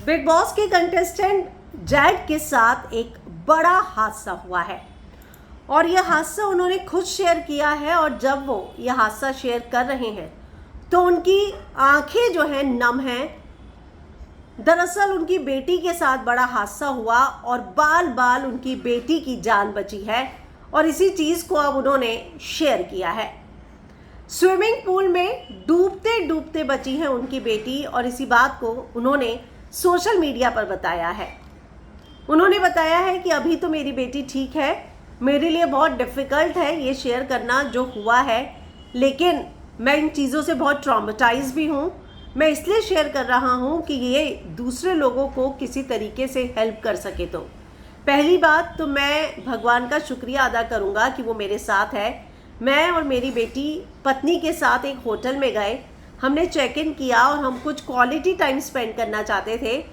Big boss के contestant Z के साथ एक बड़ा हादसा हुआ है और यह हादसा उन्होंने खुद शेयर किया है। और जब वो यह हादसा शेयर कर रहे हैं तो उनकी आंखें जो हैं नम हैं। दरअसल उनकी बेटी के साथ बड़ा हादसा हुआ और बाल बाल उनकी बेटी की जान बची है और इसी चीज़ को अब उन्होंने शेयर किया है। स्विमिंग पूल में डूबते डूबते बची है उनकी बेटी और इसी बात को उन्होंने सोशल मीडिया पर बताया है। उन्होंने बताया है कि अभी तो मेरी बेटी ठीक है, मेरे लिए बहुत डिफ़िकल्ट है ये शेयर करना जो हुआ है, लेकिन मैं इन चीज़ों से बहुत ट्रॉमेटाइज भी हूँ। मैं इसलिए शेयर कर रहा हूँ कि ये दूसरे लोगों को किसी तरीके से हेल्प कर सके। तो पहली बात तो मैं भगवान का शुक्रिया अदा करूँगा कि वो मेरे साथ है। मैं और मेरी बेटी पत्नी के साथ एक होटल में गए, हमने चेक इन किया और हम कुछ क्वालिटी टाइम स्पेंड करना चाहते थे।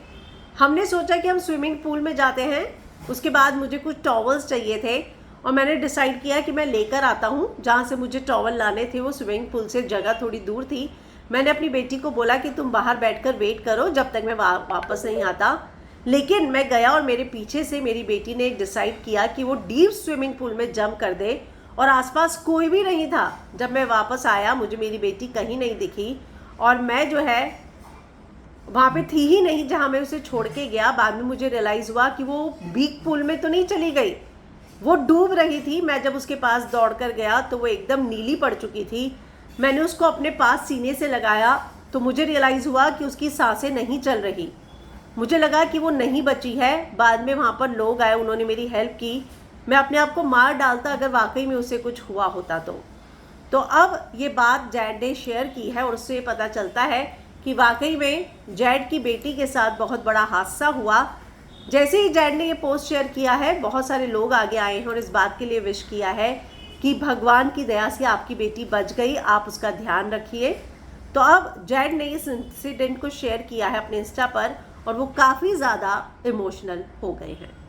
हमने सोचा कि हम स्विमिंग पूल में जाते हैं, उसके बाद मुझे कुछ टॉवल्स चाहिए थे और मैंने डिसाइड किया कि मैं लेकर आता हूँ। जहाँ से मुझे टॉवल लाने थे वो स्विमिंग पूल से जगह थोड़ी दूर थी। मैंने अपनी बेटी को बोला कि तुम बाहर बैठकर वेट करो जब तक मैं वापस नहीं आता। लेकिन मैं गया और मेरे पीछे से मेरी बेटी ने डिसाइड किया कि वो डीप स्विमिंग पूल में जंप कर दे और आसपास कोई भी नहीं था। जब मैं वापस आया मुझे मेरी बेटी कहीं नहीं दिखी और मैं जो है वहाँ पे थी ही नहीं जहाँ मैं उसे छोड़ के गया। बाद में मुझे रियलाइज़ हुआ कि वो बीक पूल में तो नहीं चली गई, वो डूब रही थी। मैं जब उसके पास दौड़ कर गया तो वो एकदम नीली पड़ चुकी थी। मैंने उसको अपने पास सीने से लगाया तो मुझे रियलाइज़ हुआ कि उसकी सांसें नहीं चल रही। मुझे लगा कि वो नहीं बची है। बाद में वहाँ पर लोग आए, उन्होंने मेरी हेल्प की। मैं अपने आप को मार डालता अगर वाकई में उसे कुछ हुआ होता तो अब ये बात जैड ने शेयर की है और उससे पता चलता है कि वाकई में जैड की बेटी के साथ बहुत बड़ा हादसा हुआ। जैसे ही जैड ने ये पोस्ट शेयर किया है, बहुत सारे लोग आगे आए हैं और इस बात के लिए विश किया है कि भगवान की दया से आपकी बेटी बच गई, आप उसका ध्यान रखिए। तो अब जैड ने इस इंसिडेंट को शेयर किया है अपने इंस्टा पर और वो काफ़ी ज़्यादा इमोशनल हो गए हैं।